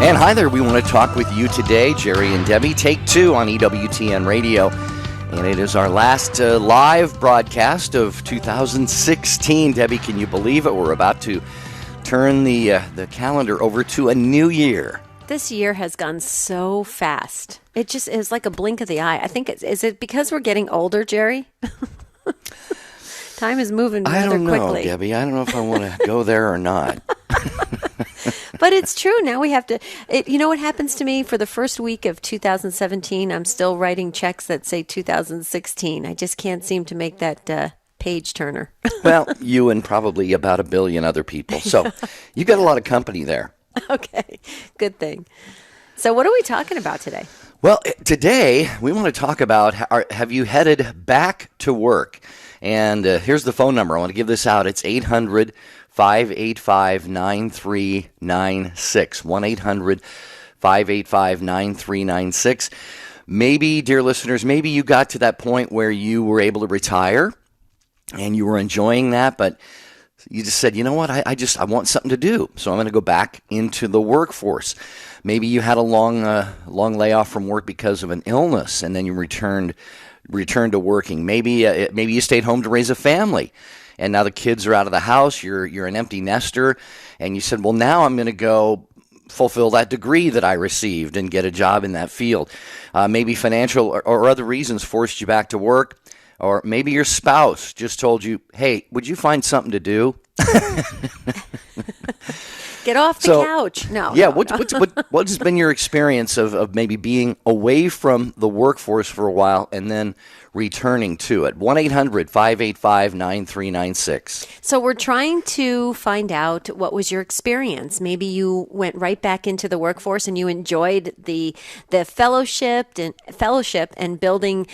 And hi there, we want to talk with you today, Jerry and Debbie. Take two on EWTN Radio. And it is our last live broadcast of 2016. Debbie, can you believe it? We're about to turn the calendar over to a new year. This year has gone so fast. It just is like a blink of the eye. I think is it because we're getting older, Jerry? Time is moving rather quickly. I don't know, Debbie. I don't know if I want to go there or not. But it's true. Now we have to, you know what happens to me for the first week of 2017? I'm still writing checks that say 2016. I just can't seem to make that page turner. Well, you and probably about a billion other people. So you got a lot of company there. Okay, good thing. So what are we talking about today? Well, today we want to talk about, have you headed back to work? And here's the phone number. I want to give this out. It's 800-585-9396. 1-800-585-9396. Maybe, dear listeners, maybe you got to that point where you were able to retire and you were enjoying that, but you just said, you know what, I want something to do, so I'm going to go back into the workforce. Maybe you had a long layoff from work because of an illness, and then you returned to working. Maybe you stayed home to raise a family, and now the kids are out of the house. You're an empty nester, and you said, well, now I'm going to go fulfill that degree that I received and get a job in that field. Maybe financial or other reasons forced you back to work. Or maybe your spouse just told you, hey, would you find something to do? Get off the couch. No. Yeah, no, what has been your experience of maybe being away from the workforce for a while and then returning to it? 1-800-585-9396. So we're trying to find out what was your experience. Maybe you went right back into the workforce and you enjoyed the fellowship and building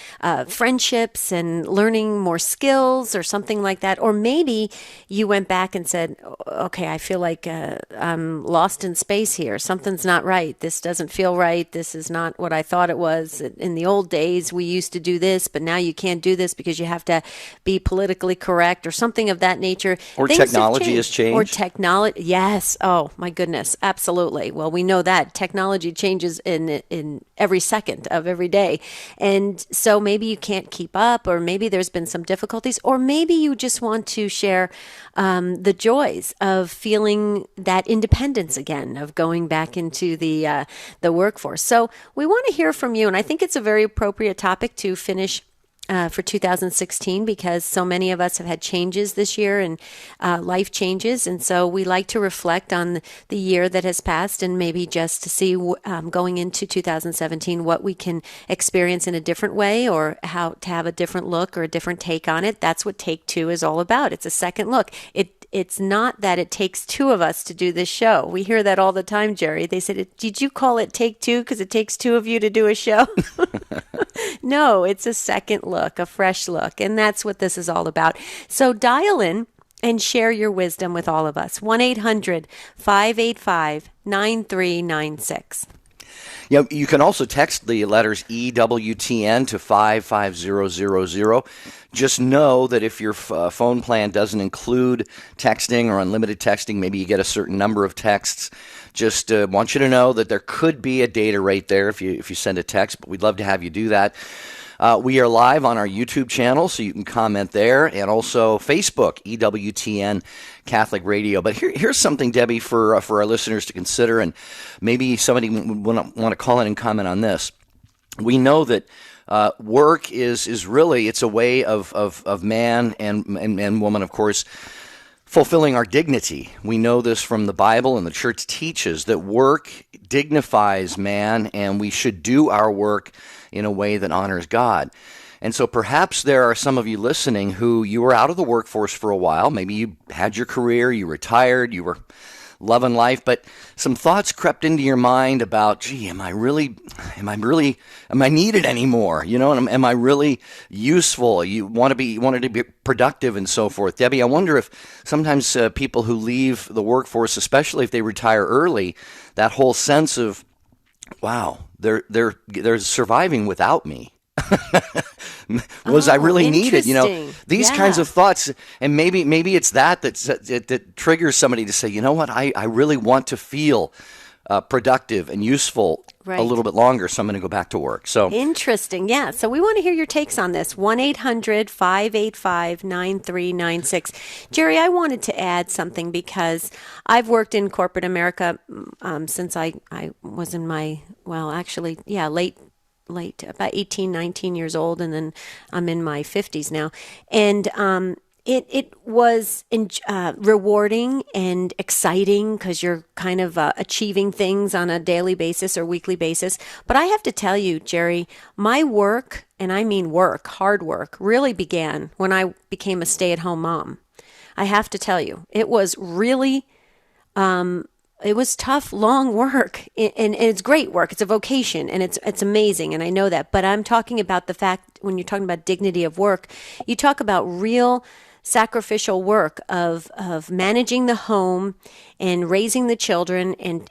friendships and learning more skills or something like that. Or maybe you went back and said, okay, I feel like I'm lost in space here. Something's not right. This doesn't feel right. This is not what I thought it was. In the old days, we used to do this, but now you can't do this because you have to be politically correct or something of that nature. Or Things technology has changed. Or technology, yes. Oh, my goodness, absolutely. Well, we know that technology changes in every second of every day. And so maybe you can't keep up, or maybe there's been some difficulties, or maybe you just want to share the joys of feeling that independence again, of going back into the workforce. So we want to hear from you, and I think it's a very appropriate topic to finish for 2016 because so many of us have had changes this year and life changes. And so we like to reflect on the year that has passed and maybe just to see going into 2017 what we can experience in a different way or how to have a different look or a different take on it. That's what Take Two is all about. It's a second look. It's not that it takes two of us to do this show. We hear that all the time, Jerry. They said, did you call it Take Two because it takes two of you to do a show? No, it's a second look, a fresh look. And that's what this is all about. So dial in and share your wisdom with all of us. 1-800-585-9396. You can also text the letters EWTN to 55000. Just know that if your phone plan doesn't include texting or unlimited texting, maybe you get a certain number of texts. Just want you to know that there could be a data rate there if you send a text, but we'd love to have you do that. We are live on our YouTube channel, so you can comment there, and also Facebook, EWTN Catholic Radio. But here's something, Debbie, for our listeners to consider, and maybe somebody would want to call in and comment on this. We know that work is really, it's a way of man and woman, of course, fulfilling our dignity. We know this from the Bible, and the church teaches that work dignifies man, and we should do our work in a way that honors God. And so perhaps there are some of you listening who you were out of the workforce for a while. Maybe you had your career, you retired, you were loving life, but some thoughts crept into your mind about, gee, am I needed anymore? You know, am I really useful? You wanted to be productive and so forth. Debbie, I wonder if sometimes people who leave the workforce, especially if they retire early, that whole sense of, wow, they're surviving without me. Was I really needed? You know, these kinds of thoughts, and maybe it's that triggers somebody to say, you know what, I really want to feel productive and useful Right. a little bit longer, so I'm going to go back to work. So Interesting. Yeah. So we want to hear your takes on this. 1-800-585-9396. Jerry, I wanted to add something because I've worked in corporate America since I was in my, late, about 18, 19 years old, and then I'm in my 50s now. And it was rewarding and exciting because you're kind of achieving things on a daily basis or weekly basis. But I have to tell you, Jerry, my work, and I mean work, hard work, really began when I became a stay-at-home mom. I have to tell you, it was really it was tough, long work, and it's great work. It's a vocation, and it's amazing, and I know that. But I'm talking about the fact, when you're talking about dignity of work, you talk about real sacrificial work of managing the home and raising the children, and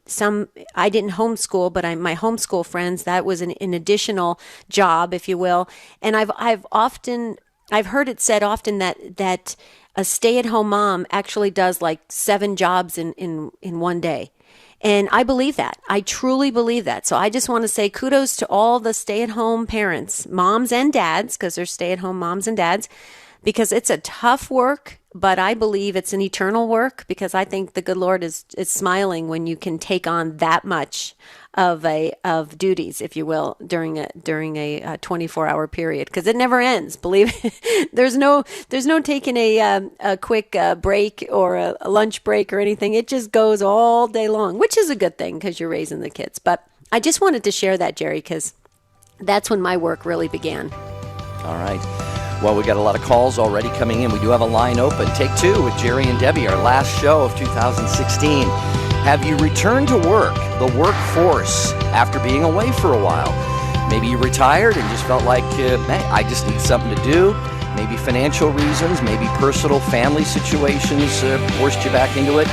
some, I didn't homeschool, but my homeschool friends, that was an additional job, if you will. And I've heard it said often that a stay-at-home mom actually does like 7 jobs in one day. And I believe that. I truly believe that. So I just want to say kudos to all the stay-at-home parents, moms and dads, because there's stay-at-home moms and dads, because it's a tough work, but I believe it's an eternal work, because I think the good Lord is smiling when you can take on that much of duties, if you will, during a 24-hour period, because it never ends. Believe it. There's no taking a quick break or a lunch break or anything. It just goes all day long, which is a good thing because you're raising the kids. But I just wanted to share that, Jerry, because that's when my work really began. all right. Well, we got a lot of calls already coming in. We do have a line open. Take 2 with Jerry and Debbie, our last show of 2016. Have you returned to work, the workforce, after being away for a while? Maybe you retired and just felt like, man, I just need something to do. Maybe financial reasons, maybe personal family situations forced you back into it.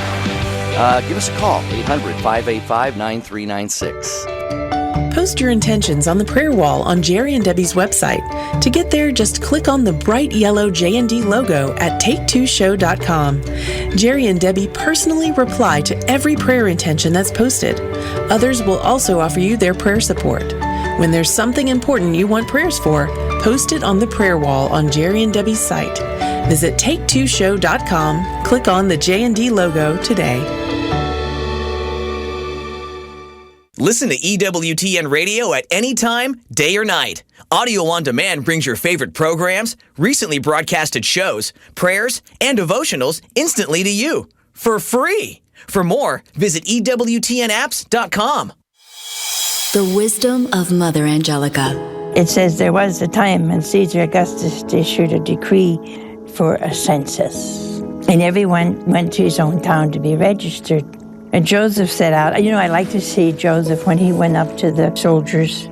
Give us a call, 800-585-9396. Post your intentions on the prayer wall on Jerry and Debbie's website. To get there, just click on the bright yellow J&D logo at take2show.com. Jerry and Debbie personally reply to every prayer intention that's posted. Others will also offer you their prayer support. When there's something important you want prayers for, post it on the prayer wall on Jerry and Debbie's site. Visit take2show.com, click on the J&D logo today. Listen to EWTN Radio at any time, day or night. Audio on demand brings your favorite programs, recently broadcasted shows, prayers, and devotionals instantly to you for free. For more, visit EWTNapps.com. The wisdom of Mother Angelica. It says there was a time when Caesar Augustus issued a decree for a census, and everyone went to his own town to be registered. And Joseph set out. I like to see Joseph when he went up to the soldiers,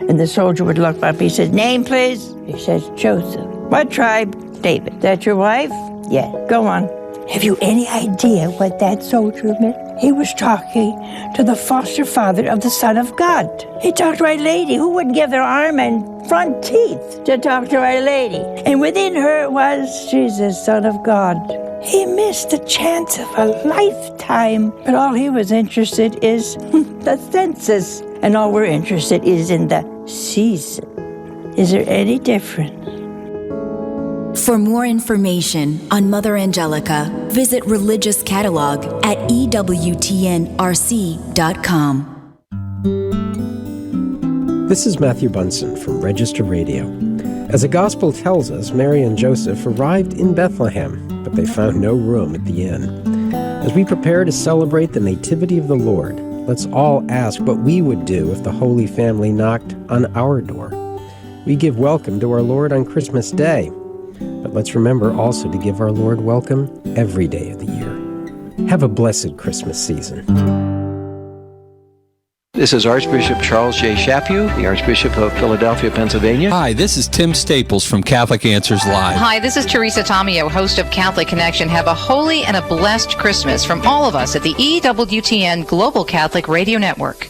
and the soldier would look up. He says, "Name, please." He says, "Joseph." "What tribe?" "David." "Is that your wife?" "Yeah." "Go on." Have you any idea what that soldier meant? He was talking to the foster father of the Son of God. He talked to Our Lady, who would give their arm and front teeth to talk to Our Lady. And within her was Jesus, Son of God. He missed the chance of a lifetime. But all he was interested is the census. And all we're interested is in the season. Is there any difference? For more information on Mother Angelica, visit Religious Catalog at EWTNRC.com. This is Matthew Bunson from Register Radio. As the Gospel tells us, Mary and Joseph arrived in Bethlehem, but they found no room at the inn. As we prepare to celebrate the Nativity of the Lord, let's all ask what we would do if the Holy Family knocked on our door. We give welcome to our Lord on Christmas Day, but let's remember also to give our Lord welcome every day of the year. Have a blessed Christmas season. This is Archbishop Charles J. Chaput, the Archbishop of Philadelphia, Pennsylvania. Hi, this is Tim Staples from Catholic Answers Live. Hi, this is Teresa Tomeo, host of Catholic Connection. Have a holy and a blessed Christmas from all of us at the EWTN Global Catholic Radio Network.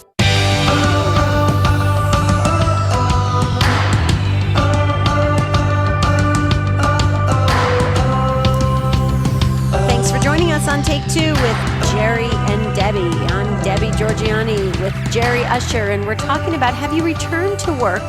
Thanks for joining us on Take Two with Jerry and Debbie. I'm Debbie. Jerry Usher, and we're talking about, have you returned to work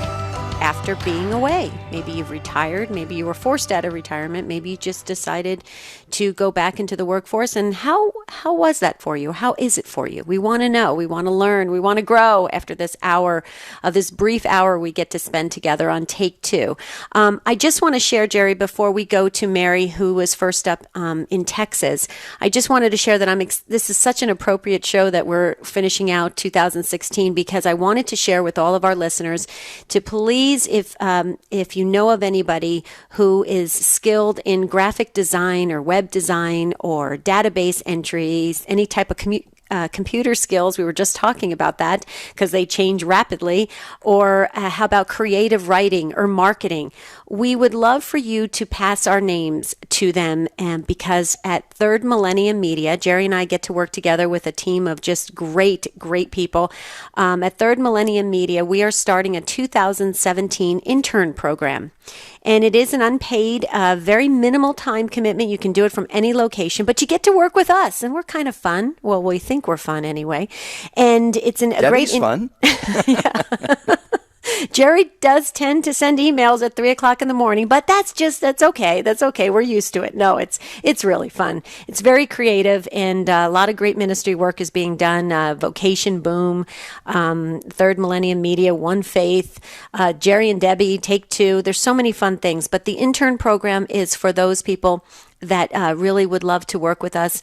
after being away? Maybe you've retired, maybe you were forced out of retirement, maybe you just decided to go back into the workforce. And how was that for you? How is it for you? We want to know, we want to learn, we want to grow after this hour of this brief hour we get to spend together on Take Two. I just want to share, Jerry, before we go to Mary, who was first up in Texas, I just wanted to share that this is such an appropriate show that we're finishing out 2016, because I wanted to share with all of our listeners to please, if you know of anybody who is skilled in graphic design or web design or database entries, any type of computer skills, we were just talking about that because they change rapidly, or how about creative writing or marketing, we would love for you to pass our names to them. And because at Third Millennium Media, Jerry and I get to work together with a team of just great people. At Third Millennium Media, we are starting a 2017 intern program. And it is an unpaid, very minimal time commitment. You can do it from any location, but you get to work with us, and we're kind of fun. Well, we think we're fun anyway. And it's a Debbie's fun. Jerry does tend to send emails at 3:00 in the morning, but that's okay. That's okay. We're used to it. No, it's really fun. It's very creative, and a lot of great ministry work is being done. Vocation Boom, Third Millennium Media, One Faith, Jerry and Debbie, Take Two. There's so many fun things, but the intern program is for those people that really would love to work with us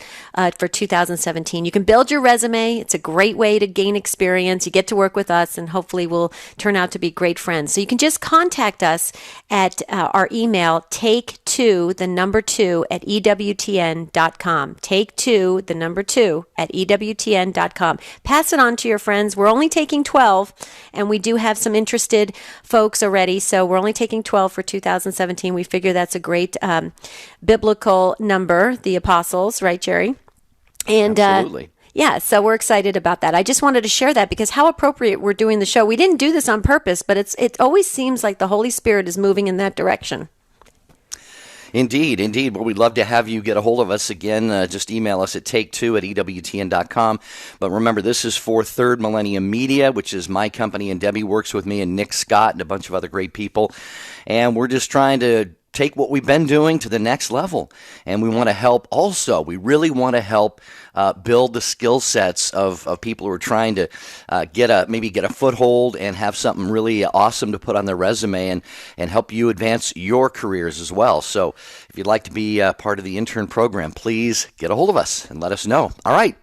for 2017. You can build your resume. It's a great way to gain experience. You get to work with us, and hopefully we'll turn out to be great friends. So you can just contact us at our email, take2, the number 2, at EWTN.com. Take2, the number 2, at EWTN.com. Pass it on to your friends. We're only taking 12, and we do have some interested folks already, so we're only taking 12 for 2017. We figure that's a great biblical number, the apostles, right, Jerry? And Absolutely. Yeah, so we're excited about that. I just wanted to share that because how appropriate we're doing the show. We didn't do this on purpose, but it always seems like the Holy Spirit is moving in that direction. Indeed. Well, we'd love to have you get a hold of us again. Just email us at take2 at EWTN.com. But remember, this is for Third Millennium Media, which is my company, and Debbie works with me, and Nick Scott and a bunch of other great people. And we're just trying to take what we've been doing to the next level. And we want to help also. We really want to help build the skill sets of people who are trying to get a foothold and have something really awesome to put on their resume and help you advance your careers as well. So if you'd like to be part of the intern program, please get a hold of us and let us know. All right.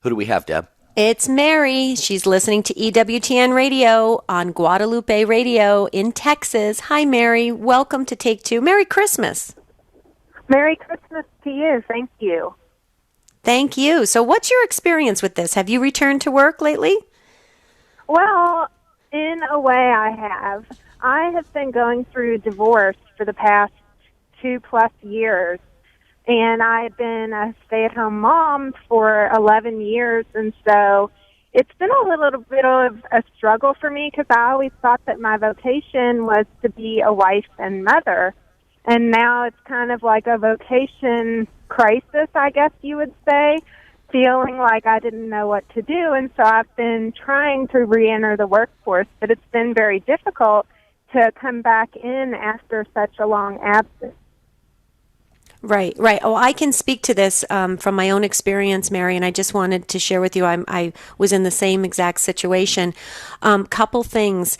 Who do we have, Deb? It's Mary. She's listening to EWTN Radio on Guadalupe Radio in Texas. Hi, Mary. Welcome to Take Two. Merry Christmas. Merry Christmas to you. Thank you. Thank you. So what's your experience with this? Have you returned to work lately? Well, in a way I have. I have been going through divorce for the past 2+ years. And I've been a stay-at-home mom for 11 years, and so it's been a little bit of a struggle for me because I always thought that my vocation was to be a wife and mother, and now it's kind of like a vocation crisis, I guess you would say, feeling like I didn't know what to do, and so I've been trying to re-enter the workforce, but it's been very difficult to come back in after such a long absence. Right. Oh, I can speak to this from my own experience, Mary, and I just wanted to share with you, I was in the same exact situation. Couple things.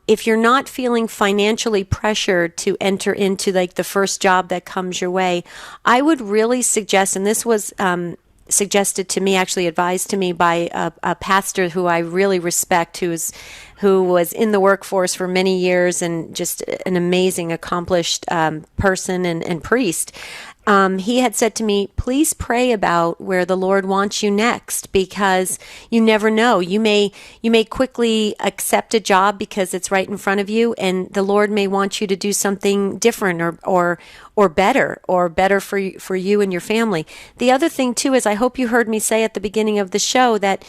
If you're not feeling financially pressured to enter into like the first job that comes your way, I would really suggest, and this was suggested to me, actually advised to me by a pastor who I really respect, who was in the workforce for many years and just an amazing, accomplished person and priest. He had said to me, please pray about where the Lord wants you next, because you never know. You may quickly accept a job because it's right in front of you, and the Lord may want you to do something different or better for you and your family. The other thing too is, I hope you heard me say at the beginning of the show that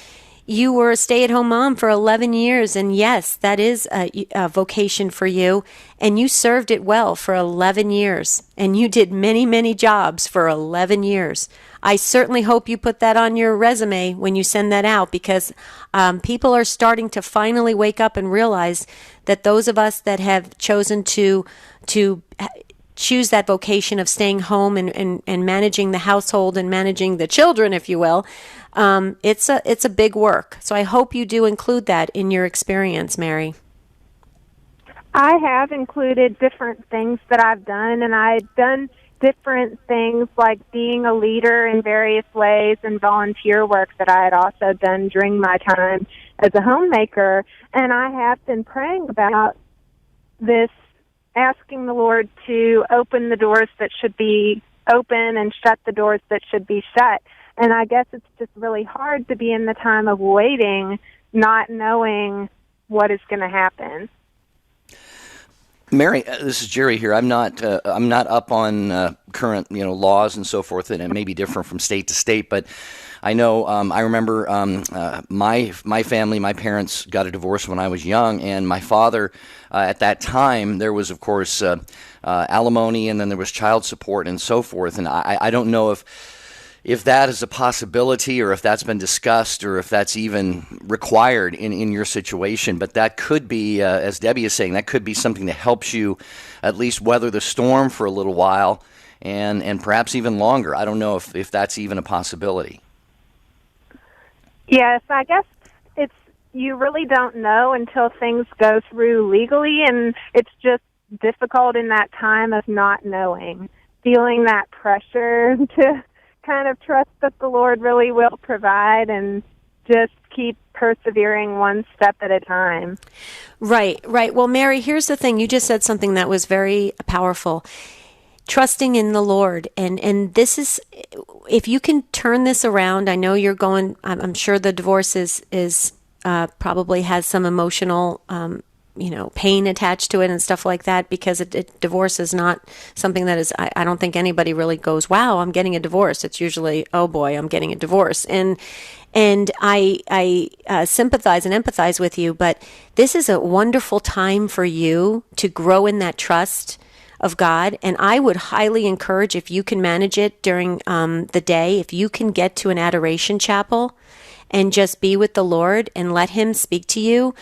You were a stay-at-home mom for 11 years, and yes, that is a vocation for you, and you served it well for 11 years, and you did many, many jobs for 11 years. I certainly hope you put that on your resume when you send that out, because people are starting to finally wake up and realize that those of us that have chosen to choose that vocation of staying home and managing the household and managing the children, if you will, it's a big work. So I hope you do include that in your experience, Mary. I have included different things that I've done, and I've done different things like being a leader in various ways and volunteer work that I had also done during my time as a homemaker. And I have been praying about this, asking the Lord to open the doors that should be open and shut the doors that should be shut. And I guess it's just really hard to be in the time of waiting, not knowing what is going to happen. Mary, this is Jerry here. I'm not up on current laws and so forth, and it may be different from state to state. But I know I remember my family, my parents got a divorce when I was young, and my father at that time there was of course alimony, and then there was child support and so forth. And I don't know if that is a possibility, or if that's been discussed, or if that's even required in your situation. But that could be, as Debbie is saying, that could be something that helps you at least weather the storm for a little while, and perhaps even longer. I don't know if that's even a possibility. Yes, I guess you really don't know until things go through legally, and it's just difficult in that time of not knowing, feeling that pressure to kind of trust that the Lord really will provide and just keep persevering one step at a time. Right. Well, Mary, here's the thing. You just said something that was very powerful. Trusting in the Lord. And this is, if you can turn this around, I know you're going, I'm sure the divorce is probably has some emotional pain attached to it and stuff like that, because divorce is not something that is, I don't think anybody really goes, wow, I'm getting a divorce. It's usually, oh boy, I'm getting a divorce. And I sympathize and empathize with you, but this is a wonderful time for you to grow in that trust of God. And I would highly encourage, if you can manage it during the day, if you can get to an adoration chapel and just be with the Lord and let Him speak to you.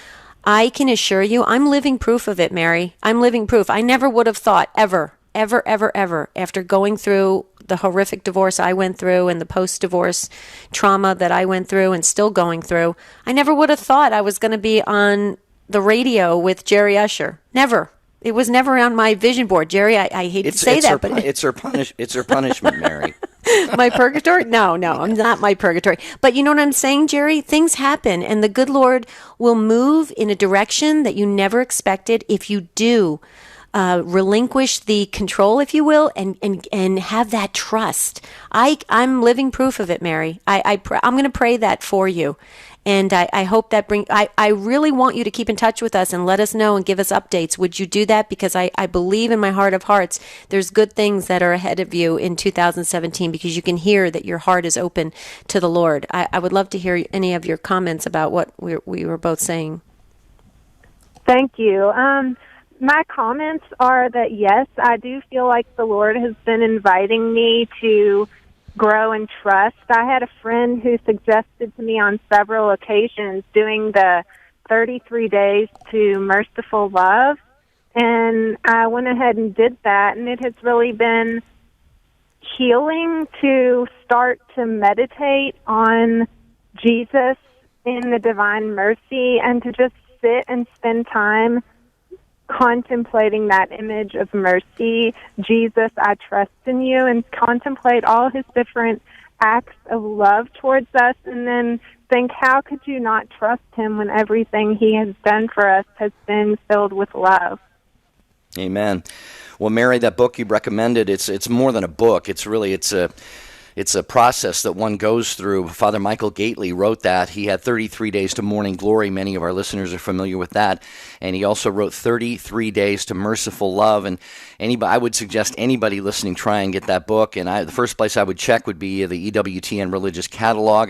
I can assure you, I'm living proof of it, Mary. I'm living proof. I never would have thought ever, after going through the horrific divorce I went through and the post-divorce trauma that I went through and still going through, I never would have thought I was going to be on the radio with Jerry Usher. Never. It was never on my vision board. Jerry, I hate to say that, but it's her punishment, Mary. My purgatory? No, I'm not my purgatory. But you know what I'm saying, Jerry? Things happen, and the good Lord will move in a direction that you never expected if you do relinquish the control, if you will, and have that trust. I'm living proof of it, Mary. I'm going to pray that for you. And I hope that I really want you to keep in touch with us and let us know and give us updates. Would you do that? Because I believe in my heart of hearts, there's good things that are ahead of you in 2017, because you can hear that your heart is open to the Lord. I would love to hear any of your comments about what we were both saying. Thank you. My comments are that, yes, I do feel like the Lord has been inviting me to grow in trust. I had a friend who suggested to me on several occasions doing the 33 days to merciful love, and I went ahead and did that, and it has really been healing to start to meditate on Jesus in the divine mercy and to just sit and spend time contemplating that image of mercy. Jesus, I trust in you, and contemplate all His different acts of love towards us, and then think, how could you not trust Him when everything He has done for us has been filled with love? Amen. Well, Mary, that book you recommended, it's more than a book. It's it's a process that one goes through. Father Michael Gately wrote that. He had 33 Days to Morning Glory. Many of our listeners are familiar with that. And he also wrote 33 Days to Merciful Love. And I would suggest anybody listening try and get that book. And the first place I would check would be the EWTN Religious Catalog.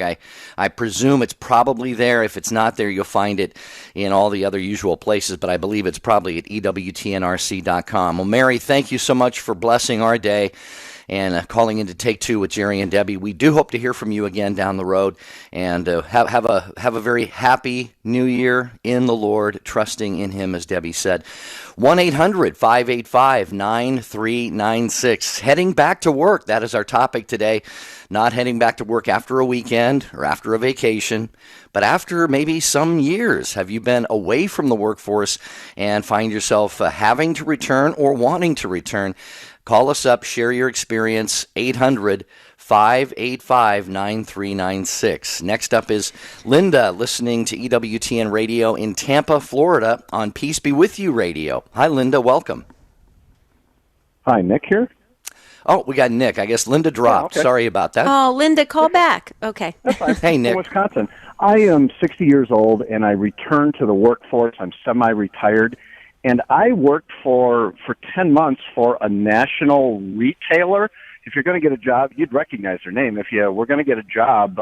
I presume it's probably there. If it's not there, you'll find it in all the other usual places. But I believe it's probably at EWTNRC.com. Well, Mary, thank you so much for blessing our day and calling in to Take Two with Jerry and Debbie. We do hope to hear from you again down the road, and have a very happy New Year in the Lord, trusting in Him, as Debbie said. 1-800-585-9396. Heading back to work. That is our topic today. Not heading back to work after a weekend or after a vacation, but after maybe some years. Have you been away from the workforce and find yourself having to return or wanting to return? Call us up, share your experience, 800-585-9396. Next up is Linda, listening to EWTN Radio in Tampa, Florida on Peace Be With You Radio. Hi, Linda. Welcome. Hi, Nick here. Oh, we got Nick. I guess Linda dropped. Yeah, okay. Sorry about that. Oh, Linda, call back. Okay. That's fine. Hey, Nick. From Wisconsin. I am 60 years old, and I returned to the workforce. I'm semi-retired. And I worked for 10 months for a national retailer. If you're going to get a job, you'd recognize their name. If you were going to get a job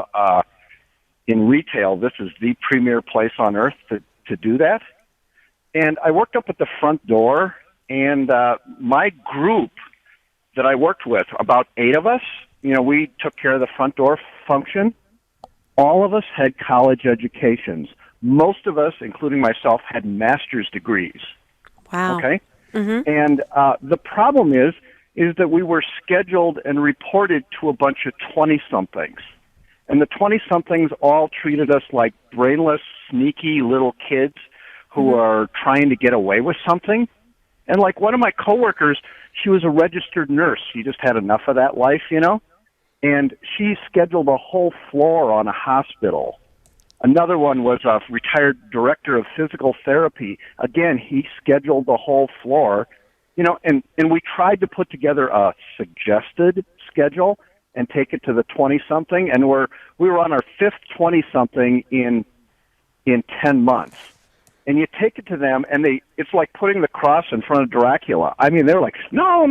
in retail, this is the premier place on earth to do that. And I worked up at the front door, and my group that I worked with, about 8 of us, we took care of the front door function. All of us had college educations. Most of us, including myself, had master's degrees. Wow. Okay? Mm-hmm. And the problem is that we were scheduled and reported to a bunch of 20-somethings. And the 20-somethings all treated us like brainless, sneaky little kids who are trying to get away with something. And like one of my coworkers, she was a registered nurse. She just had enough of that life, And she scheduled a whole floor on a hospital. Another one was a retired director of physical therapy. Again, he scheduled the whole floor, and we tried to put together a suggested schedule and take it to the 20-something, and we were on our 5th 20-something in 10 months. And you take it to them, and it's like putting the cross in front of Dracula. I mean, they're like, no.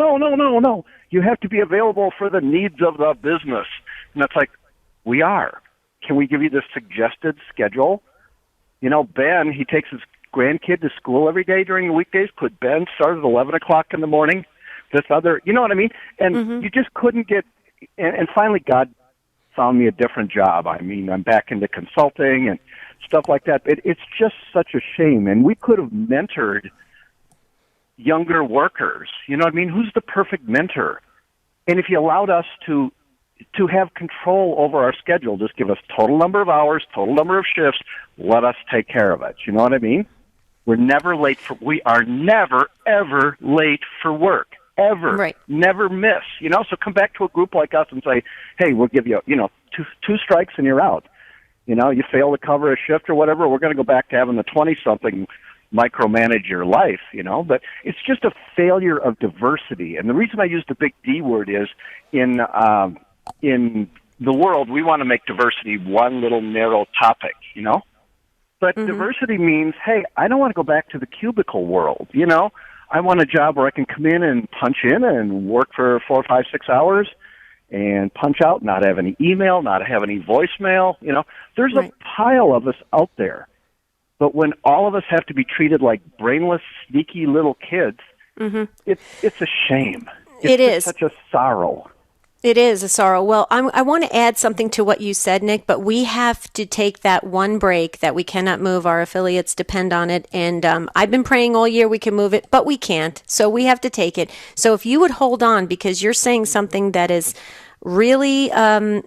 You have to be available for the needs of the business. And it's like, we are. Can we give you the suggested schedule? Ben, he takes his grandkid to school every day during the weekdays. Could Ben start at 11 o'clock in the morning? This other, you know what I mean? And you just couldn't get, and finally God found me a different job. I mean, I'm back into consulting and stuff like that. It's just such a shame. And we could have mentored younger workers. You know what I mean? Who's the perfect mentor? And if you allowed us to have control over our schedule, just give us total number of hours, total number of shifts, let us take care of it. You know what I mean? We are never, ever late for work. Ever. Right. Never miss. So come back to a group like us and say, hey, we'll give you, two strikes and you're out. You fail to cover a shift or whatever, we're going to go back to having the 20-something micromanage your life, but it's just a failure of diversity. And the reason I use the big D word is in the world, we want to make diversity one little narrow topic, But diversity means, hey, I don't want to go back to the cubicle world, I want a job where I can come in and punch in and work for 4, 5, 6 hours and punch out, not have any email, not have any voicemail. There's a pile of us out there. But when all of us have to be treated like brainless, sneaky little kids, it's a shame. It's such a sorrow. It is a sorrow. Well, I want to add something to what you said, Nick, but we have to take that one break that we cannot move. Our affiliates depend on it. And I've been praying all year we can move it, but we can't. So we have to take it. So if you would hold on, because you're saying something that is really, I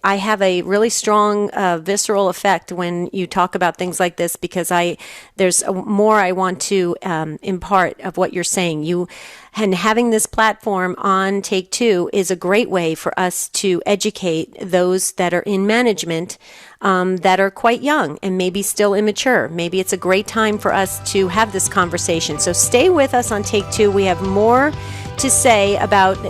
have a really strong visceral effect when you talk about things like this, because there's more I want to impart of what you're saying. And having this platform on Take Two is a great way for us to educate those that are in management that are quite young and maybe still immature. Maybe it's a great time for us to have this conversation. So stay with us on Take Two. We have more to say about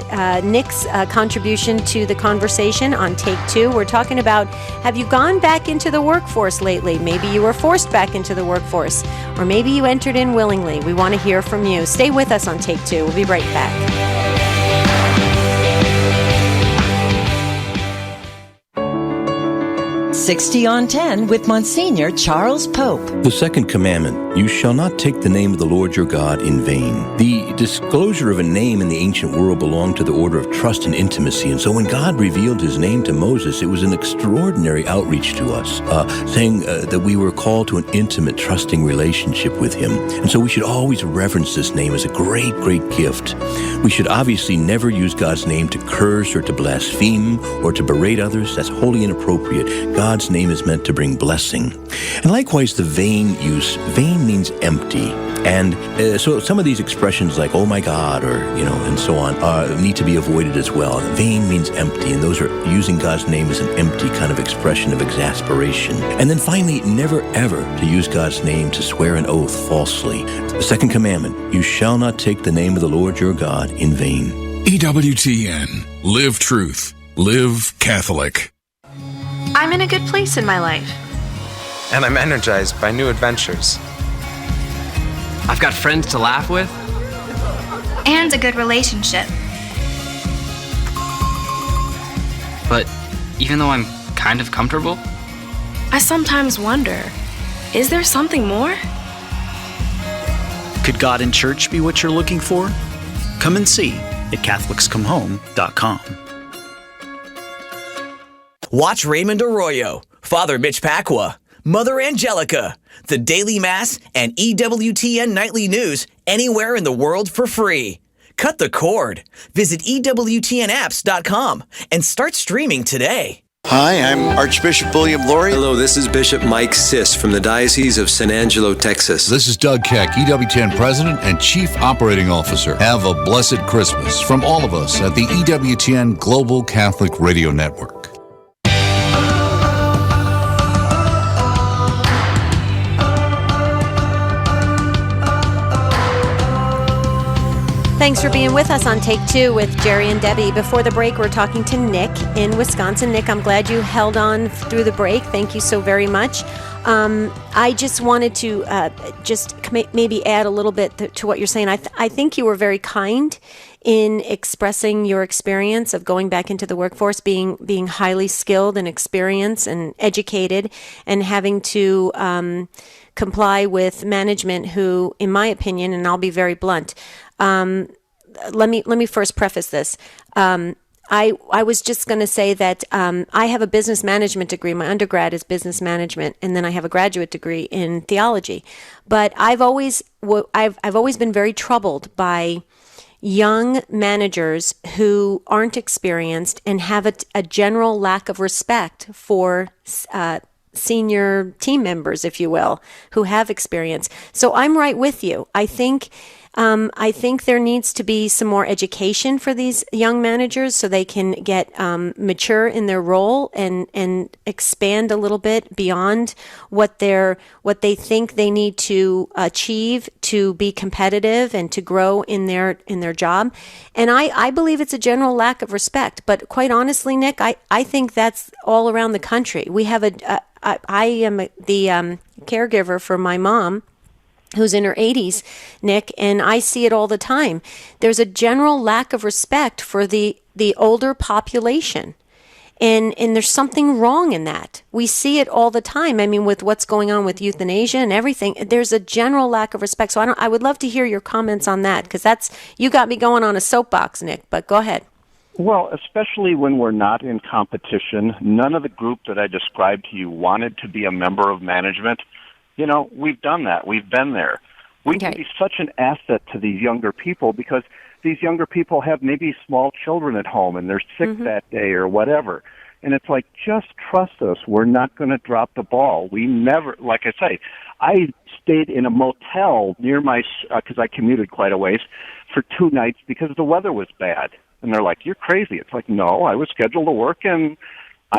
Nick's contribution to the conversation on Take Two. We're talking about, have you gone back into the workforce lately? Maybe you were forced back into the workforce, or maybe you entered in willingly. We want to hear from you. Stay with us on Take Two. We'll be right back. 60 on 10 with Monsignor Charles Pope. The second commandment, you shall not take the name of the Lord your God in vain. The disclosure of a name in the ancient world belonged to the order of trust and intimacy. And so when God revealed his name to Moses, it was an extraordinary outreach to us, saying that we were called to an intimate, trusting relationship with him. And so we should always reverence this name as a great, great gift. We should obviously never use God's name to curse or to blaspheme or to berate others. That's wholly inappropriate. God's name is meant to bring blessing. And likewise, the vain use. Vain means empty. And so some of these expressions like, oh my God, or, and so on, need to be avoided as well. Vain means empty, and those are using God's name as an empty kind of expression of exasperation. And then finally, never ever to use God's name to swear an oath falsely. The second commandment, you shall not take the name of the Lord your God in vain. EWTN. Live truth. Live Catholic. I'm in a good place in my life. And I'm energized by new adventures. I've got friends to laugh with. And a good relationship. But even though I'm kind of comfortable, I sometimes wonder, is there something more? Could God in church be what you're looking for? Come and see at CatholicsComeHome.com. Watch Raymond Arroyo, Father Mitch Pacwa, Mother Angelica, the Daily Mass, and EWTN Nightly News anywhere in the world for free. Cut the cord. Visit EWTNapps.com and start streaming today. Hi, I'm Archbishop William Laurie. Hello, this is Bishop Mike Siss from the Diocese of San Angelo, Texas. This is Doug Keck, EWTN President and Chief Operating Officer. Have a blessed Christmas from all of us at the EWTN Global Catholic Radio Network. Thanks for being with us on Take Two with Jerry and Debbie. Before the break, we're talking to Nick in Wisconsin. Nick, I'm glad you held on through the break. Thank you so very much. I just wanted to maybe add a little bit to what you're saying. I think you were very kind in expressing your experience of going back into the workforce, being highly skilled and experienced and educated, and having to comply with management who, in my opinion, and I'll be very blunt, let me first preface this. I was just going to say that I have a business management degree. My undergrad is business management, and then I have a graduate degree in theology. But I've always been very troubled by young managers who aren't experienced and have a general lack of respect for senior team members, if you will, who have experience. So I'm right with you. I think there needs to be some more education for these young managers so they can get mature in their role and expand a little bit beyond what they think they need to achieve to be competitive and to grow in their job. And I believe it's a general lack of respect. But quite honestly, Nick, I think that's all around the country. We have I am the caregiver for my mom, who's in her 80s, Nick, and I see it all the time. There's a general lack of respect for the older population. And there's something wrong in that. We see it all the time. I mean, with what's going on with euthanasia and everything, there's a general lack of respect. So I would love to hear your comments on that, because you got me going on a soapbox, Nick, but go ahead. Well, especially when we're not in competition, none of the group that I described to you wanted to be a member of management. We've done that. We've been there. We can be such an asset to these younger people because these younger people have maybe small children at home and they're sick that day or whatever. And it's like, just trust us. We're not going to drop the ball. We never, like I say, I stayed in a motel near because I commuted quite a ways, for 2 nights because the weather was bad. And they're like, you're crazy. It's like, no, I was scheduled to work and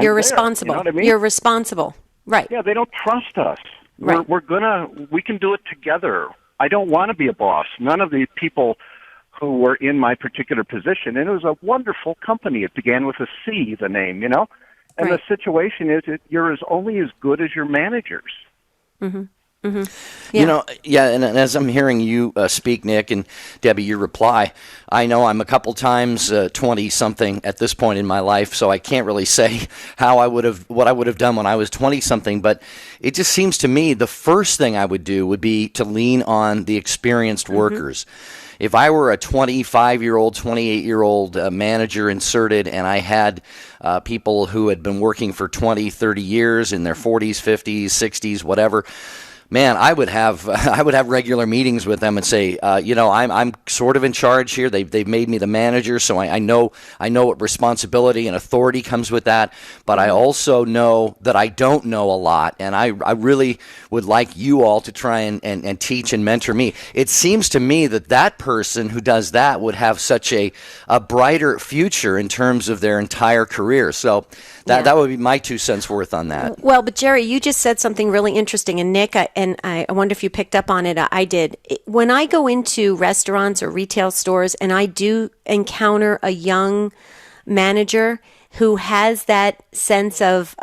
you're responsible. You know what I mean? You're responsible. Right. Yeah, they don't trust us. Right. We can do it together. I don't want to be a boss. None of the people who were in my particular position, and it was a wonderful company. It began with a C, the name, And Right. the situation is that you're only as good as your managers. Mm-hmm. Mm-hmm. And as I'm hearing you speak, Nick, and Debbie, your reply, I know I'm a couple times 20-something at this point in my life, so I can't really say what I would have done when I was 20-something, but it just seems to me the first thing I would do would be to lean on the experienced workers. If I were a 25-year-old, 28-year-old manager inserted, and I had people who had been working for 20, 30 years in their 40s, 50s, 60s, whatever, man, I would have regular meetings with them and say, I'm sort of in charge here. They've made me the manager, so I know what responsibility and authority comes with that. But I also know that I don't know a lot, and I really would like you all to try and teach and mentor me. It seems to me that person who does that would have such a brighter future in terms of their entire career. So that would be my 2 cents worth on that. Well, but Jerry, you just said something really interesting, and Nick, I wonder if you picked up on it. I did. When I go into restaurants or retail stores and I do encounter a young manager who has that sense of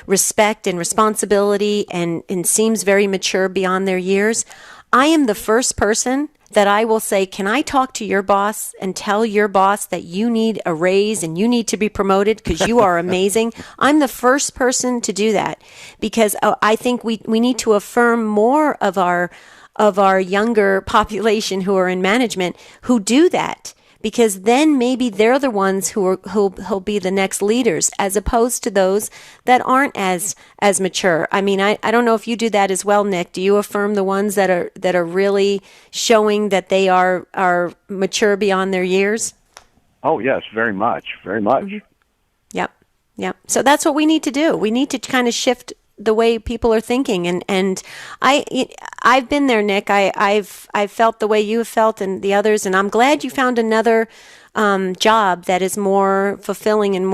respect and responsibility and seems very mature beyond their years, I am the first person that I will say, can I talk to your boss and tell your boss that you need a raise and you need to be promoted because you are amazing? I'm the first person to do that because I think we need to affirm more of our younger population who are in management who do that. Because then maybe they're the ones who'll be the next leaders, as opposed to those that aren't as mature. I mean, I don't know if you do that as well, Nick. Do you affirm the ones that are really showing that they are mature beyond their years? Oh yes, very much, very much. Mm-hmm. Yep. So that's what we need to do. We need to kind of shift the way people are thinking, and I've been there, Nick. I've felt the way you have felt, and the others, and I'm glad you found another job that is more fulfilling and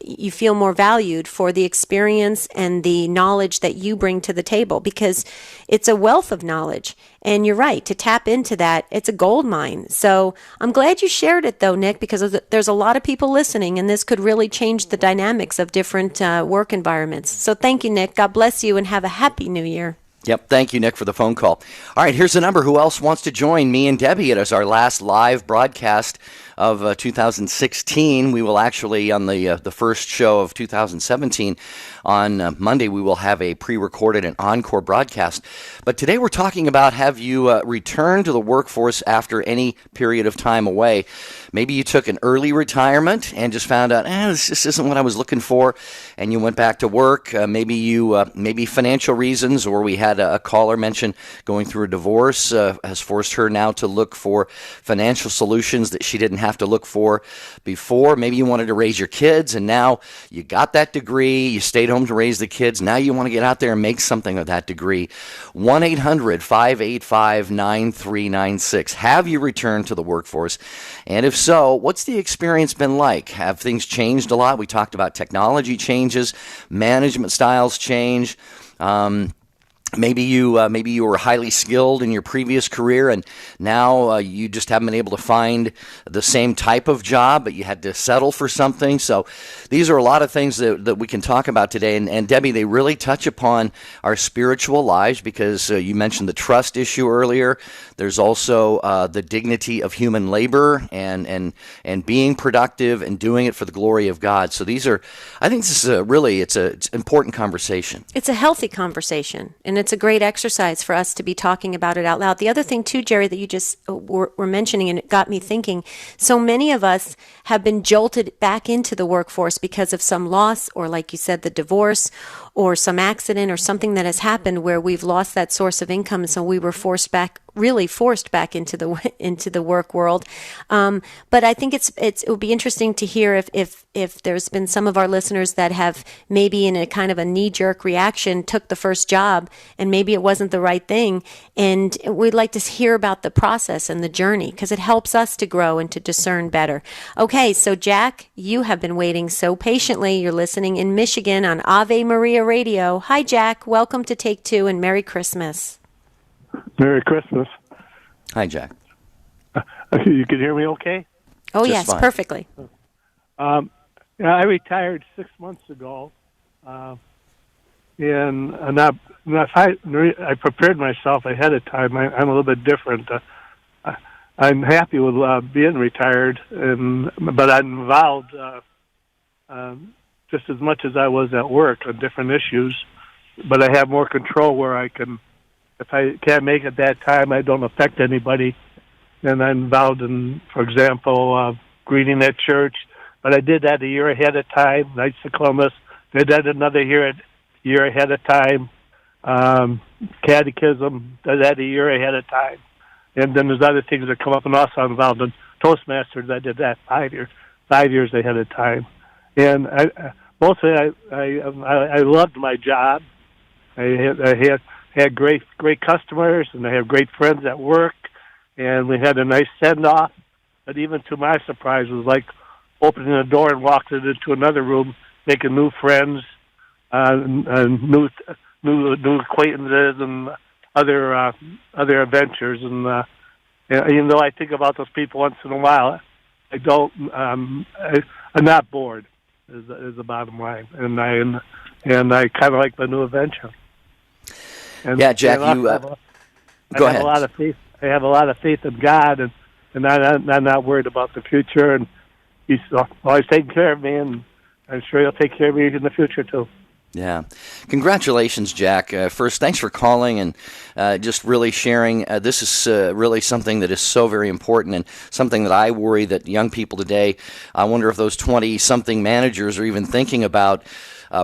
you feel more valued for the experience and the knowledge that you bring to the table, because it's a wealth of knowledge. And you're right, to tap into that, it's a gold mine. So I'm glad you shared it, though, Nick, because there's a lot of people listening, and this could really change the dynamics of different work environments. So thank you, Nick. God bless you, and have a happy New Year. Yep. Thank you, Nick, for the phone call. All right, here's the number. Who else wants to join me and Debbie? It is our last live broadcast of 2016. We will actually, on the first show of 2017, on Monday, we will have a pre-recorded and encore broadcast. But today we're talking about, have you returned to the workforce after any period of time away? Maybe you took an early retirement and just found out, this just isn't what I was looking for, and you went back to work. Maybe financial reasons, or we had a caller mention going through a divorce has forced her now to look for financial solutions that she didn't have to look for before. Maybe you wanted to raise your kids, and now you got that degree, you stayed home to raise the kids. Now you want to get out there and make something of that degree. 1-800-585-9396. Have you returned to the workforce? And if so, what's the experience been like? Have things changed a lot? We talked about technology changes, management styles change. Maybe you were highly skilled in your previous career, and now you just haven't been able to find the same type of job, but you had to settle for something. So these are a lot of things that we can talk about today. And Debbie, they really touch upon our spiritual lives, because you mentioned the trust issue earlier. There's also the dignity of human labor and being productive and doing it for the glory of God. So I think this is it's an important conversation. It's a healthy conversation, and it's a great exercise for us to be talking about it out loud. The other thing too, Jerry, that you just were mentioning, and it got me thinking, so many of us have been jolted back into the workforce because of some loss, or like you said, the divorce, or some accident, or something that has happened where we've lost that source of income, so we were forced back into the work world. But I think it would be interesting to hear if there's been some of our listeners that have maybe in a kind of a knee-jerk reaction took the first job and maybe it wasn't the right thing, and we'd like to hear about the process and the journey, because it helps us to grow and to discern better. Okay, so Jack, you have been waiting so patiently. You're listening in Michigan on Ave Maria Radio. Hi, Jack. Welcome to Take Two, and Merry Christmas. Merry Christmas. Hi, Jack. You can hear me okay? Oh, yes, fine. perfectly. I retired 6 months ago, and I prepared myself ahead of time. I'm a little bit different. I'm happy with being retired, but I'm involved just as much as I was at work on different issues. But I have more control where I can, if I can't make it that time, I don't affect anybody. And I'm involved in, for example, greeting at church. But I did that a year ahead of time. Knights of Columbus. Did that another year ahead of time. Catechism. Did that a year ahead of time. And then there's other things that come up, and also I'm involved in Toastmasters. I did that 5 years ahead of time. And mostly I loved my job. I had great customers, and I have great friends at work, and we had a nice send off. But even to my surprise, it was like opening a door and walking into another room, making new friends, and new acquaintances, and other adventures. And even though I think about those people once in a while, I don't. I'm not bored. Is the bottom line, and I kind of like the new adventure. And, yeah, Jack, and you go ahead. A lot of faith. I have a lot of faith in God, and I'm not worried about the future. And He's always taking care of me, and I'm sure He'll take care of me in the future too. Yeah. Congratulations, Jack. First, thanks for calling and just really sharing. This is really something that is so very important and something that I worry that young people today, I wonder if those 20-something managers are even thinking about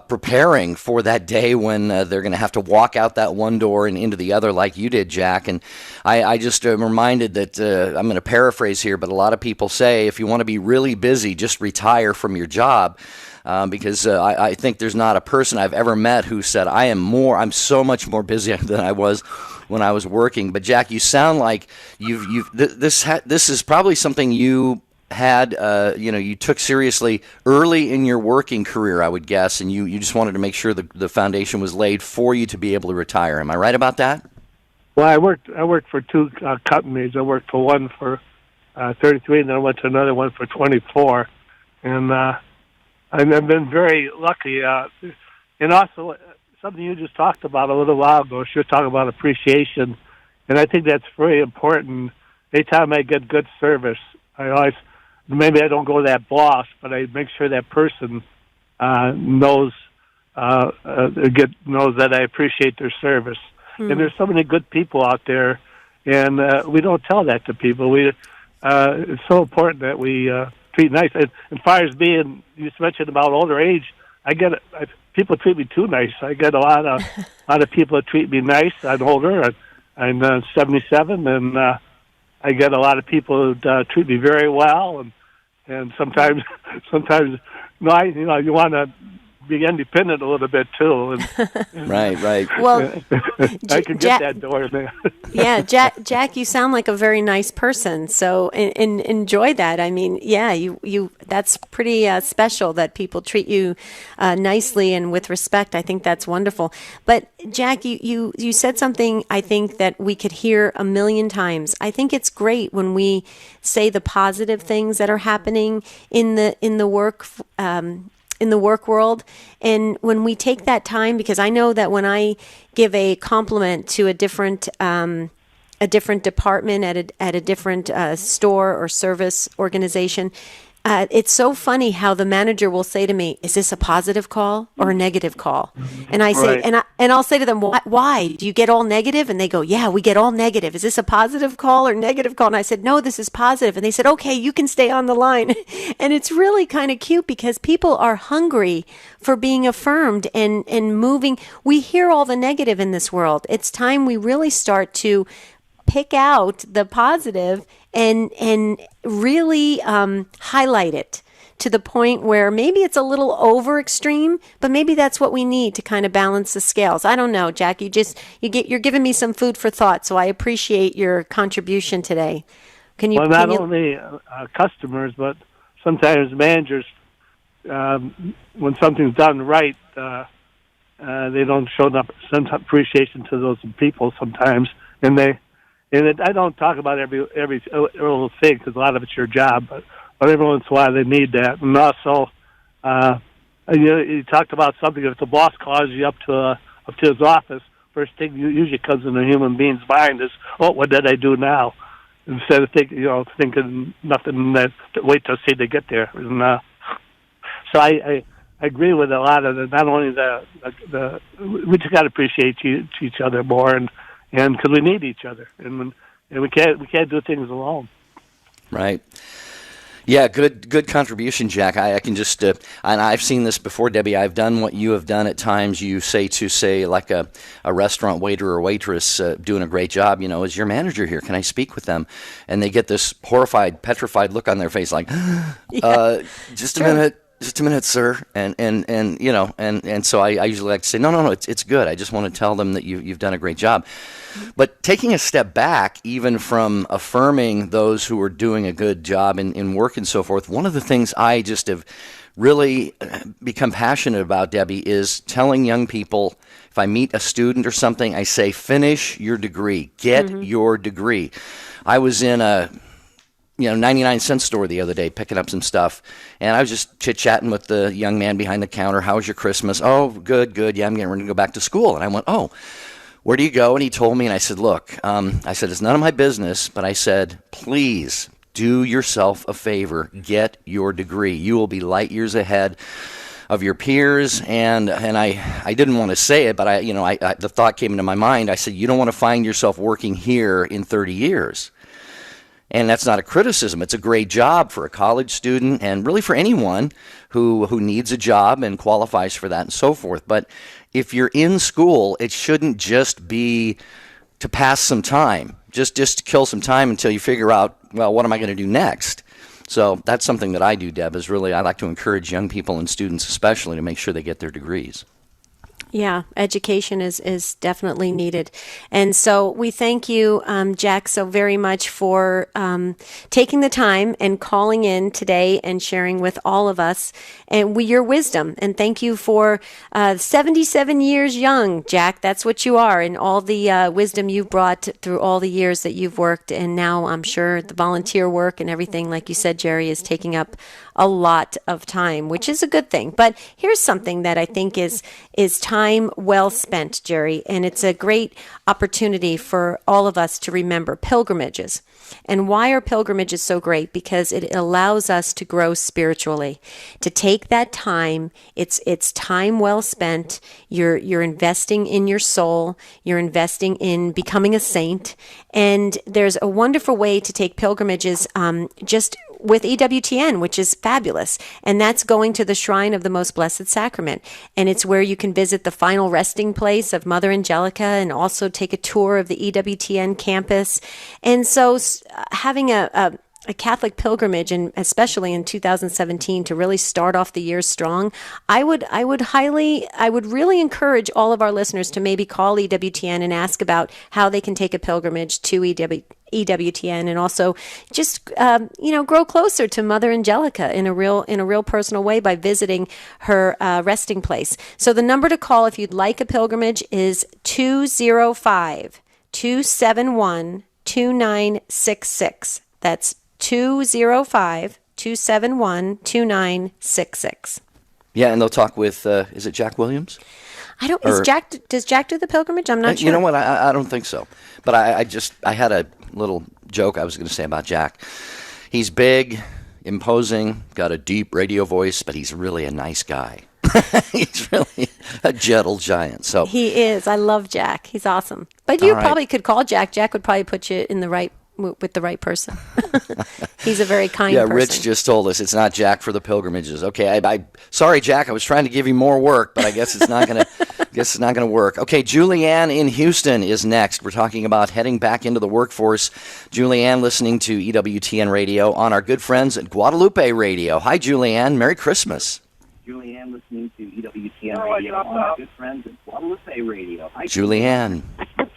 preparing for that day when they're going to have to walk out that one door and into the other like you did, Jack. And I just am reminded that, I'm going to paraphrase here, but a lot of people say if you want to be really busy, just retire from your job. Because I think there's not a person I've ever met who said, I'm so much more busy than I was when I was working. But Jack, you sound like this is probably something you had, you took seriously early in your working career, I would guess, and you just wanted to make sure the foundation was laid for you to be able to retire. Am I right about that? Well, I worked for two companies. I worked for one for 33, and then I went to another one for 24, and I've been very lucky. And also, something you just talked about a little while ago, you're talking about appreciation, and I think that's very important. Anytime I get good service, maybe I don't go to that boss, but I make sure that person knows that I appreciate their service. Mm. And there's so many good people out there, and we don't tell that to people. It's so important that we treat nice. And as far as being, you mentioned about older age, people treat me too nice. I get a lot of people that treat me nice. I'm older. I'm 77, and I get a lot of people who treat me very well. And sometimes, you want to be independent a little bit too. And right. Well, I can get that door there. Yeah, Jack, you sound like a very nice person. So enjoy that. I mean, yeah, you that's pretty special that people treat you nicely and with respect. I think that's wonderful. But Jack, you said something I think that we could hear a million times. I think it's great when we say the positive things that are happening in the work. In the work world, and when we take that time, because I know that when I give a compliment to a different department at a different store or service organization, it's so funny how the manager will say to me, "Is this a positive call or a negative call?" And I say, right. and I'll say to them, "Why? Do you get all negative?" And they go, "Yeah, we get all negative. Is this a positive call or negative call?" And I said, "No, this is positive." And they said, "Okay, you can stay on the line." And it's really kind of cute because people are hungry for being affirmed and moving. We hear all the negative in this world. It's time we really start to pick out the positive and really highlight it to the point where maybe it's a little over extreme, but maybe that's what we need to kind of balance the scales. I don't know, Jack. You're giving me some food for thought, so I appreciate your contribution today. Not only customers, but sometimes managers, when something's done right, they don't show enough appreciation to those people sometimes, and And I don't talk about every little thing because a lot of it's your job, but every once in a while they need that. And also, you talked about something. If the boss calls you up to his office, first thing usually comes in a human being's mind is, "Oh, what did I do now?" Instead of thinking nothing. Wait till see they get there. And so I agree with a lot of the. Not only the we just got to appreciate each other more, and because we need each other, and we can't do things alone. Right. Yeah, good contribution, Jack. I can just, and I've seen this before, Debbie. I've done what you have done at times. You say like a restaurant waiter or waitress doing a great job. Is your manager here? Can I speak with them? And they get this horrified, petrified look on their face, like, just a minute. Just a minute, sir, and so I usually like to say, no, it's good. I just want to tell them that you've done a great job. But taking a step back, even from affirming those who are doing a good job in work and so forth, one of the things I just have really become passionate about, Debbie, is telling young people, if I meet a student or something, I say, finish your degree, get your degree. I was in a 99-cent store the other day picking up some stuff, and I was just chit-chatting with the young man behind the counter. How was your Christmas? Oh, good. Yeah, I'm getting ready to go back to school. And I went, oh, where do you go? And he told me, and I said, look, it's none of my business, but I said, please do yourself a favor. Get your degree. You will be light years ahead of your peers. And I didn't want to say it, but the thought came into my mind. I said, you don't want to find yourself working here in 30 years. And that's not a criticism. It's a great job for a college student and really for anyone who needs a job and qualifies for that and so forth. But if you're in school, it shouldn't just be to pass some time, just to kill some time until you figure out, well, what am I going to do next? So that's something that I do, Deb, is really I like to encourage young people and students especially to make sure they get their degrees. Yeah, education is definitely needed. And so we thank you, Jack, so very much for taking the time and calling in today and sharing with all of us and your wisdom. And thank you for 77 years young, Jack. That's what you are, and all the wisdom you've brought through all the years that you've worked. And now I'm sure the volunteer work and everything, like you said, Jerry, is taking up a lot of time, which is a good thing. But here's something that I think is time well spent, Jerry, and it's a great opportunity for all of us to remember pilgrimages. And why are pilgrimages so great? Because it allows us to grow spiritually. To take that time, it's time well spent. You're investing in your soul. You're investing in becoming a saint. And there's a wonderful way to take pilgrimages just with EWTN, which is fabulous. And that's going to the Shrine of the Most Blessed Sacrament. And it's where you can visit the final resting place of Mother Angelica and also take a tour of the EWTN campus. And so having a Catholic pilgrimage, and especially in 2017, to really start off the year strong, I would really encourage all of our listeners to maybe call EWTN and ask about how they can take a pilgrimage to EWTN, and also just grow closer to Mother Angelica in a real personal way by visiting her resting place. So the number to call if you'd like a pilgrimage is 205-271-2966. That's 205-271-2966. Yeah, and they'll talk with, is it Jack Williams? Does Jack do the pilgrimage? I'm not sure. You know what? I don't think so. But I had a little joke I was going to say about Jack. He's big, imposing, got a deep radio voice, but he's really a nice guy. He's really a gentle giant. So he is. I love Jack. He's awesome. But you probably could call Jack. Jack would probably put you in the right with the right person. He's a very kind person. Yeah, Rich just told us it's not Jack for the pilgrimages. Okay, I sorry, Jack. I was trying to give you more work, but I guess it's not gonna. Guess it's not gonna work. Okay, Julianne in Houston is next. We're talking about heading back into the workforce. Julianne, listening to EWTN Radio on our good friends at Guadalupe Radio. Hi, Julianne. Merry Christmas. Julianne, listening to EWTN Radio on our good friends at Guadalupe Radio. Hi, Julianne,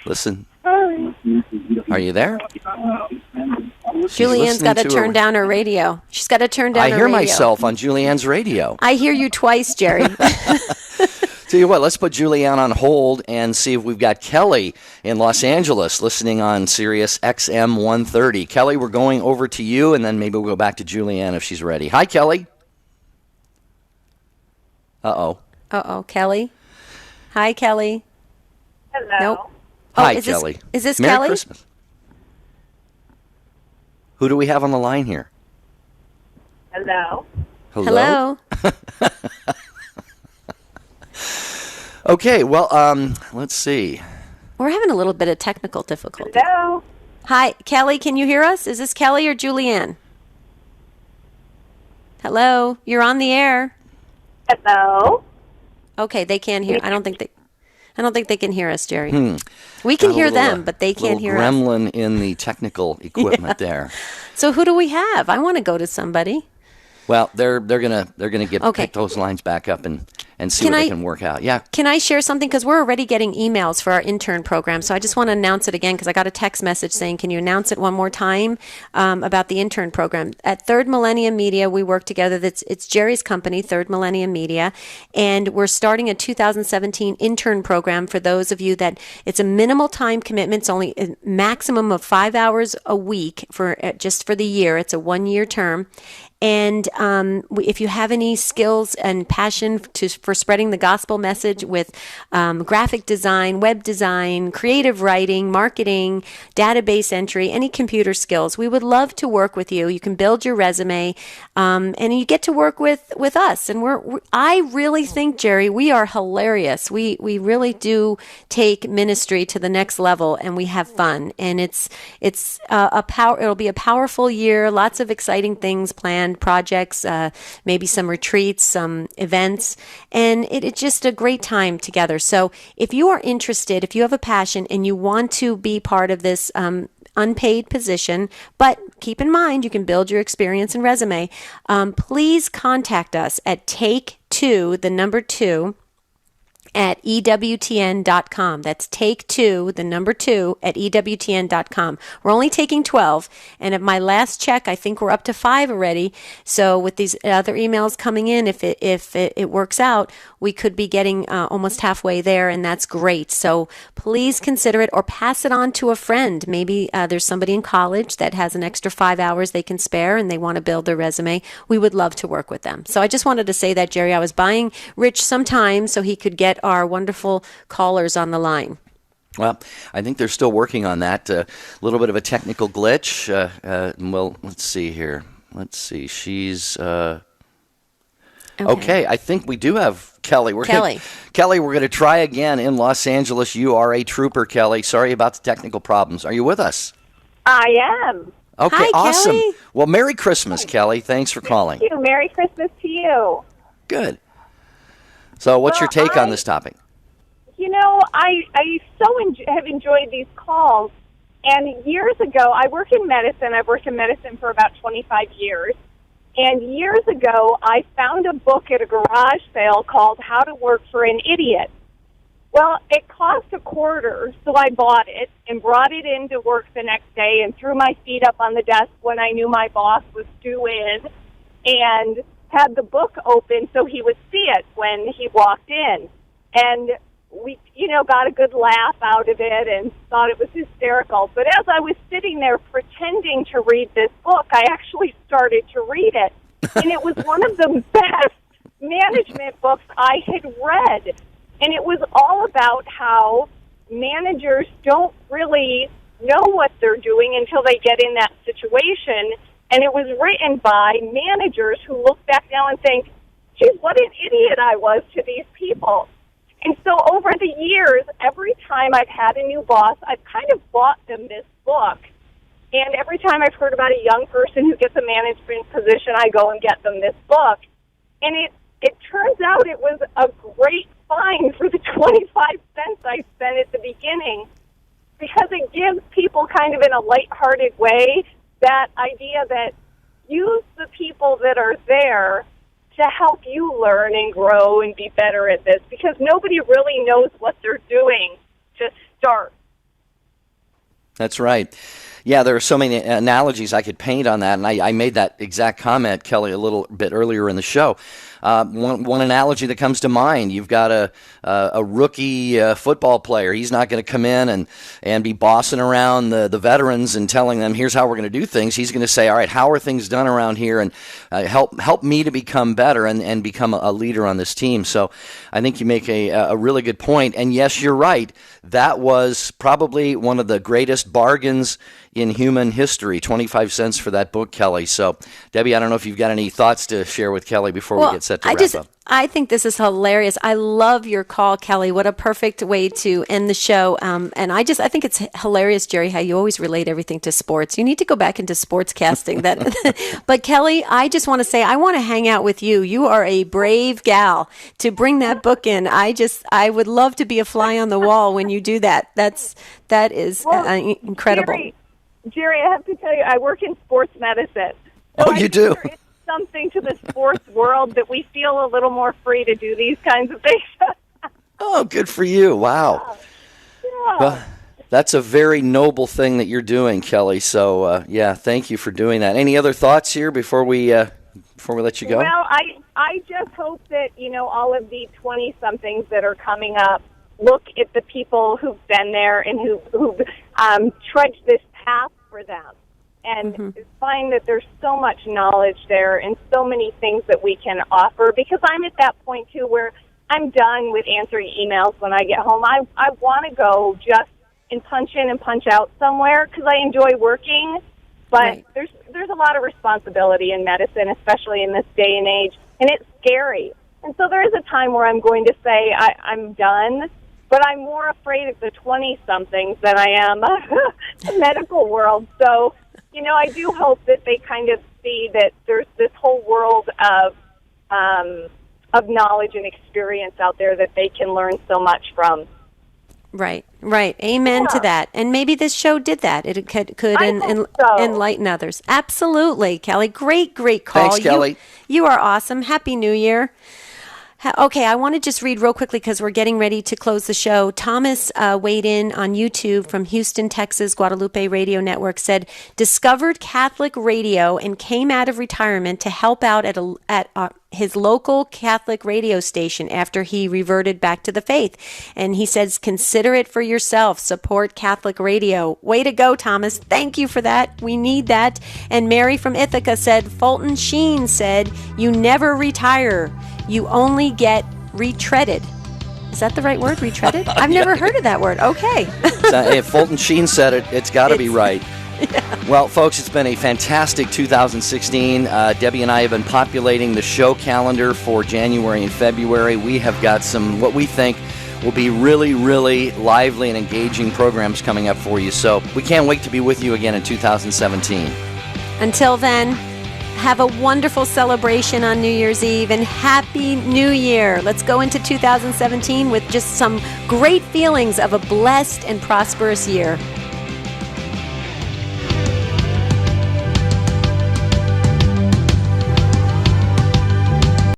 listen. Are you there? Julianne's got to turn down her radio. She's got to turn down her radio. I hear myself on Julianne's radio. I hear you twice, Jerry. Tell you what, let's put Julianne on hold and see if we've got Kelly in Los Angeles listening on Sirius XM 130. Kelly, we're going over to you, and then maybe we'll go back to Julianne if she's ready. Hi, Kelly. Uh-oh, Kelly. Hi, Kelly. Hello. Nope. Hi, Kelly. Is this Merry Kelly? Christmas. Who do we have on the line here? Hello. Hello. Okay, well, let's see. We're having a little bit of technical difficulty. Hello. Hi, Kelly, can you hear us? Is this Kelly or Julianne? Hello, you're on the air. Hello. Okay, they can't hear. I don't think they can hear us, Jerry. We can Got a hear little, them, but they can't hear us. Gremlin in the technical equipment there. So who do we have? I want to go to somebody. Well, they're gonna pick those lines back up and see what they can work out. Yeah. Can I share something? Because we're already getting emails for our intern program. So I just want to announce it again because I got a text message saying, can you announce it one more time about the intern program? At Third Millennium Media, we work together. It's Jerry's company, Third Millennium Media. And we're starting a 2017 intern program for those of you that it's a minimal time commitment. It's only a maximum of 5 hours a week just for the year. It's a 1-year term. And if you have any skills and passion for spreading the gospel message with graphic design, web design, creative writing, marketing, database entry, any computer skills, we would love to work with you. You can build your resume, and you get to work with us. And I really think, Jerry, we are hilarious. We really do take ministry to the next level, and we have fun. And it'll be a powerful year. Lots of exciting things planned. Projects, maybe some retreats, some events, and it's just a great time together. So if you are interested, if you have a passion and you want to be part of this unpaid position, but keep in mind you can build your experience and resume, please contact us at take2 at EWTN.com. That's take2 at EWTN.com. We're only taking 12, and at my last check, I think we're up to 5 already. So with these other emails coming in, if it works out, we could be getting almost halfway there, and that's great. So please consider it or pass it on to a friend. Maybe there's somebody in college that has an extra 5 hours they can spare, and they want to build their resume. We would love to work with them. So I just wanted to say that, Jerry. I was buying Rich some time so he could get our wonderful callers on the line. Well, I think they're still working on that. A little bit of a technical glitch. Well, let's see here. Let's see. She's okay. I think we do have Kelly. Kelly, we're going to try again in Los Angeles. You are a trooper, Kelly. Sorry about the technical problems. Are you with us? I am. Okay, Hi, awesome. Kelly. Well, Merry Christmas, Kelly. Thanks for calling. Thank you. Merry Christmas to you. Good. So what's your take on this topic? You know, I have enjoyed these calls. And years ago, I work in medicine. I've worked in medicine for about 25 years. And years ago, I found a book at a garage sale called How to Work for an Idiot. Well, it cost $0.25, so I bought it and brought it in to work the next day and threw my feet up on the desk when I knew my boss was due in and had the book open so he would see it when he walked in. And we, got a good laugh out of it and thought it was hysterical. But as I was sitting there pretending to read this book, I actually started to read it. And it was one of the best management books I had read. And it was all about how managers don't really know what they're doing until they get in that situation. And it was written by managers who look back now and think, geez, what an idiot I was to these people. And so over the years, every time I've had a new boss, I've kind of bought them this book. And every time I've heard about a young person who gets a management position, I go and get them this book. And it turns out it was a great find for the 25 cents I spent at the beginning, because it gives people kind of in a lighthearted way that idea that use the people that are there to help you learn and grow and be better at this, because nobody really knows what they're doing to start. That's right. Yeah, there are so many analogies I could paint on that, and I made that exact comment, Kelly, a little bit earlier in the show. One analogy that comes to mind, you've got a rookie football player. He's not going to come in and be bossing around the veterans and telling them, here's how we're going to do things. He's going to say, all right, how are things done around here, and help me to become better and become a leader on this team. So I think you make a really good point. And yes, you're right. That was probably one of the greatest bargains in human history, 25 cents for that book, Kelly. So, Debbie, I don't know if you've got any thoughts to share with Kelly before we get set to wrap up. I think this is hilarious. I love your call, Kelly. What a perfect way to end the show. And I think it's hilarious, Jerry, how you always relate everything to sports. You need to go back into sports casting. But Kelly, I just want to say, I want to hang out with you. You are a brave gal to bring that book in. I would love to be a fly on the wall when you do that. That is incredible. Jerry, I have to tell you, I work in sports medicine. So you do? It's something to the sports world that we feel a little more free to do these kinds of things. Oh, good for you. Wow. Yeah. Well, that's a very noble thing that you're doing, Kelly. So, thank you for doing that. Any other thoughts here before we let you go? Well, I just hope that, all of the 20-somethings that are coming up look at the people who've been there and who've trudged this path for them, and find that there's so much knowledge there and so many things that we can offer, because I'm at that point too where I'm done with answering emails when I get home. I want to go just and punch in and punch out somewhere, because I enjoy working, but there's a lot of responsibility in medicine, especially in this day and age, and it's scary. And so there is a time where I'm going to say I'm done, but I'm more afraid of the 20-somethings than I am the medical world. So, I do hope that they kind of see that there's this whole world of knowledge and experience out there that they can learn so much from. Right. Amen to that. And maybe this show did that. It could enlighten others. Absolutely, Kelly. Great call. Thanks, Kelly. You are awesome. Happy New Year. Okay, I want to just read real quickly because we're getting ready to close the show. Thomas weighed in on YouTube from Houston, Texas, Guadalupe Radio Network, said, discovered Catholic radio and came out of retirement to help out at his local Catholic radio station after he reverted back to the faith. And he says, consider it for yourself. Support Catholic radio. Way to go, Thomas. Thank you for that. We need that. And Mary from Ithaca said, Fulton Sheen said, you never retire. You only get retreaded. Is that the right word, retreaded? I've never heard of that word. Okay. If Fulton Sheen said it, it's got to be right. Yeah. Well, folks, it's been a fantastic 2016. Debbie and I have been populating the show calendar for January and February. We have got some, what we think will be really, really lively and engaging programs coming up for you. So we can't wait to be with you again in 2017. Until then, have a wonderful celebration on New Year's Eve, and Happy New Year. Let's go into 2017 with just some great feelings of a blessed and prosperous year.